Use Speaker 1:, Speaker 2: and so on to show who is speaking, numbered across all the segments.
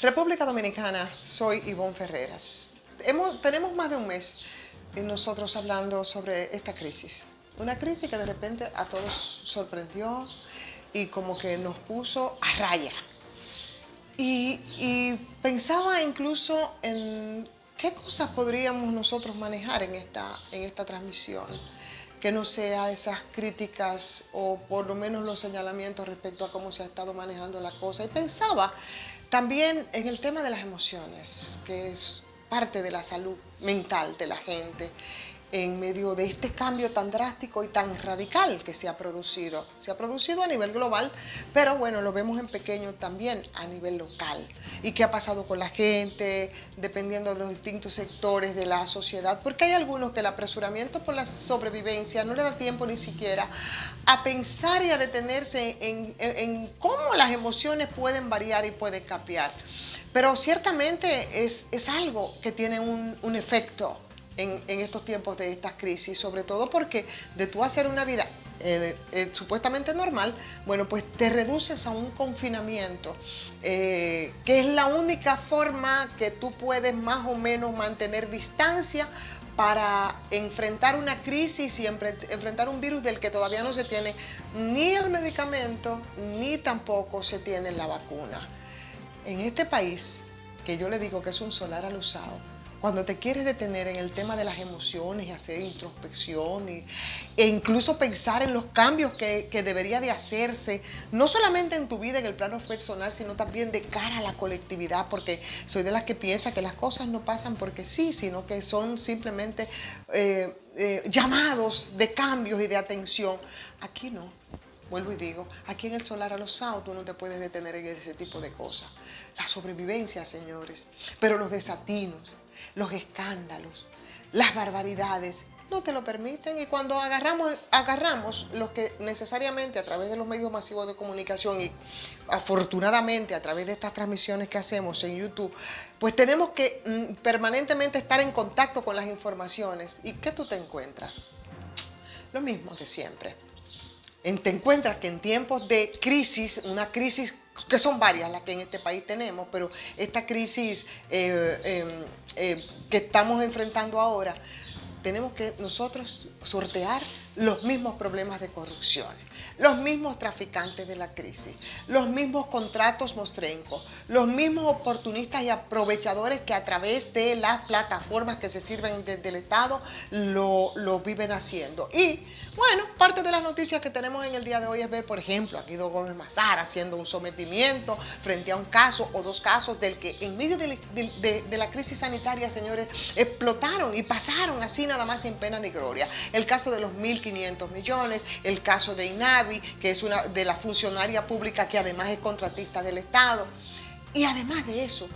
Speaker 1: República Dominicana, soy Ivonne Ferreras. Tenemos más de un mes nosotros hablando sobre esta crisis. Una crisis que de repente a todos sorprendió y como que nos puso a raya. Y pensaba incluso en qué cosas podríamos nosotros manejar en esta transmisión, que no sea esas críticas o por lo menos los señalamientos respecto a cómo se ha estado manejando la cosa. Y pensaba también en el tema de las emociones, que es parte de la salud mental de la gente en medio de este cambio tan drástico y tan radical que se ha producido. Se ha producido a nivel global, pero bueno, lo vemos en pequeño también a nivel local. ¿Y qué ha pasado con la gente, dependiendo de los distintos sectores de la sociedad? Porque hay algunos que el apresuramiento por la sobrevivencia no le da tiempo ni siquiera a pensar y a detenerse en cómo las emociones pueden variar y pueden cambiar. Pero ciertamente es algo que tiene un efecto en estos tiempos de estas crisis, sobre todo porque de tú hacer una vida supuestamente normal, bueno, pues te reduces a un confinamiento, que es la única forma que tú puedes más o menos mantener distancia para enfrentar una crisis y enfrentar un virus del que todavía no se tiene ni el medicamento, ni tampoco se tiene la vacuna. En este país, que yo le digo que es un solar alusado, cuando te quieres detener en el tema de las emociones y hacer introspección e incluso pensar en los cambios que debería de hacerse, no solamente en tu vida, en el plano personal, sino también de cara a la colectividad, porque soy de las que piensa que las cosas no pasan porque sí, sino que son simplemente llamados de cambios y de atención. Aquí no. Vuelvo y digo, aquí en el solar alusado tú no te puedes detener en ese tipo de cosas. La sobrevivencia, señores, pero los desatinos, los escándalos, las barbaridades, no te lo permiten. Y cuando agarramos lo que necesariamente a través de los medios masivos de comunicación y afortunadamente a través de estas transmisiones que hacemos en YouTube, pues tenemos que permanentemente estar en contacto con las informaciones. ¿Y qué tú te encuentras? Lo mismo de siempre. Te encuentras que en tiempos de crisis, una crisis que son varias las que en este país tenemos, pero esta crisis que estamos enfrentando ahora, tenemos que nosotros sortear los mismos problemas de corrupción, los mismos traficantes de la crisis, los mismos contratos mostrencos, los mismos oportunistas y aprovechadores que a través de las plataformas que se sirven desde el Estado lo viven haciendo. Y bueno, parte de las noticias que tenemos en el día de hoy es ver, por ejemplo, a Guido Gómez Mazar haciendo un sometimiento frente a un caso o dos casos del que en medio de la crisis sanitaria, señores, explotaron y pasaron así nada más sin pena ni gloria. El caso de los 1.500 millones, el caso de INAVI, que es una de la funcionaria pública que además es contratista del Estado. Y además de eso,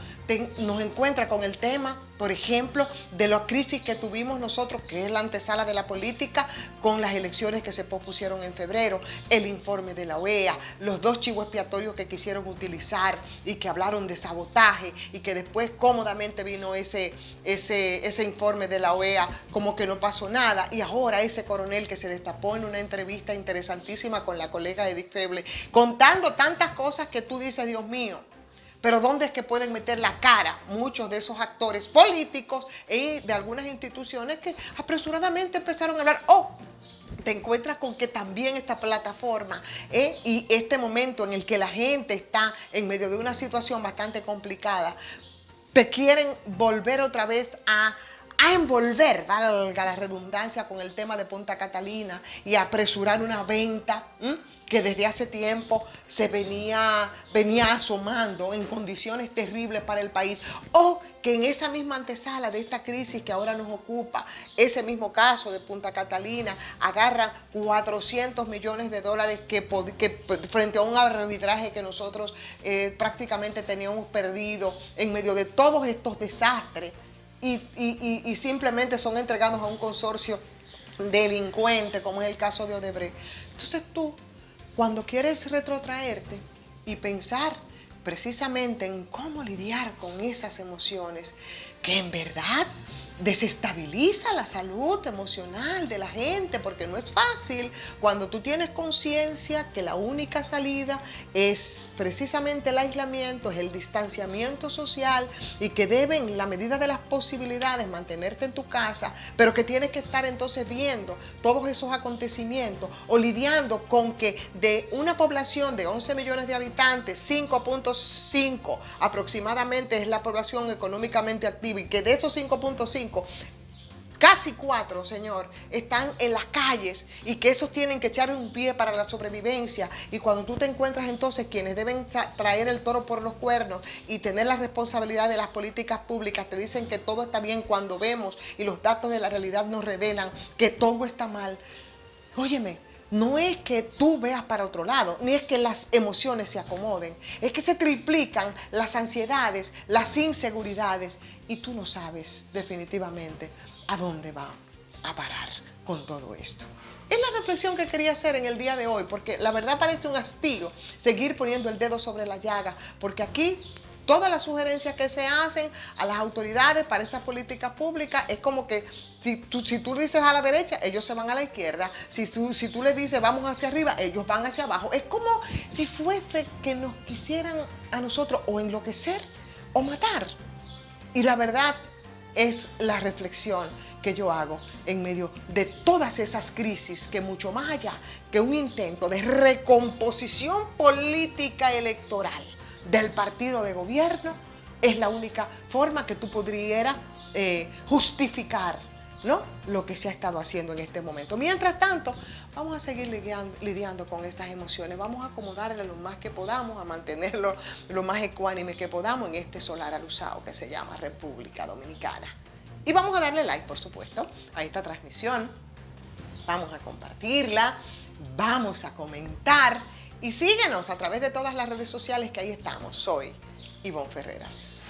Speaker 1: nos encuentra con el tema, por ejemplo, de la crisis que tuvimos nosotros, que es la antesala de la política, con las elecciones que se pospusieron en febrero, el informe de la OEA, los dos chivos expiatorios que quisieron utilizar y que hablaron de sabotaje y que después cómodamente vino ese informe de la OEA como que no pasó nada. Y ahora ese coronel que se destapó en una entrevista interesantísima con la colega Edith Feble, contando tantas cosas que tú dices, Dios mío. Pero ¿dónde es que pueden meter la cara muchos de esos actores políticos y de algunas instituciones que apresuradamente empezaron a hablar? Te encuentras con que también esta plataforma y este momento en el que la gente está en medio de una situación bastante complicada, te quieren volver otra vez a envolver, valga la redundancia, con el tema de Punta Catalina y apresurar una venta que desde hace tiempo se venía asomando en condiciones terribles para el país, o que en esa misma antesala de esta crisis que ahora nos ocupa, ese mismo caso de Punta Catalina, agarran 400 millones de dólares que frente a un arbitraje que nosotros prácticamente teníamos perdido en medio de todos estos desastres. Y simplemente son entregados a un consorcio delincuente, como es el caso de Odebrecht. Entonces tú, cuando quieres retrotraerte y pensar precisamente en cómo lidiar con esas emociones, que en verdad desestabiliza la salud emocional de la gente, porque no es fácil cuando tú tienes conciencia que la única salida es precisamente el aislamiento, es el distanciamiento social y que deben, en la medida de las posibilidades, mantenerte en tu casa, pero que tienes que estar entonces viendo todos esos acontecimientos o lidiando con que de una población de 11 millones de habitantes, 5.5 aproximadamente es la población económicamente activa y que de esos 5.5 casi 4, señor, están en las calles y que esos tienen que echar un pie para la sobrevivencia. Y cuando tú te encuentras entonces quienes deben traer el toro por los cuernos y tener la responsabilidad de las políticas públicas, te dicen que todo está bien cuando vemos y los datos de la realidad nos revelan que todo está mal. Óyeme, no es que tú veas para otro lado, ni es que las emociones se acomoden, es que se triplican las ansiedades, las inseguridades y tú no sabes definitivamente a dónde va a parar con todo esto. Es la reflexión que quería hacer en el día de hoy, porque la verdad parece un hastío seguir poniendo el dedo sobre la llaga, porque aquí todas las sugerencias que se hacen a las autoridades para esas políticas públicas es como que si tú dices a la derecha, ellos se van a la izquierda. Si tú les dices vamos hacia arriba, ellos van hacia abajo. Es como si fuese que nos quisieran a nosotros o enloquecer o matar. Y la verdad es la reflexión que yo hago en medio de todas esas crisis que mucho más allá que un intento de recomposición política electoral del partido de gobierno, es la única forma que tú pudieras justificar, ¿no?, lo que se ha estado haciendo en este momento. Mientras tanto, vamos a seguir lidiando con estas emociones, vamos a acomodarle lo más que podamos, a mantenerlo lo más ecuánime que podamos en este solar alusado que se llama República Dominicana. Y vamos a darle like, por supuesto, a esta transmisión, vamos a compartirla, vamos a comentar y síguenos a través de todas las redes sociales que ahí estamos. Soy Ivonne Ferreras.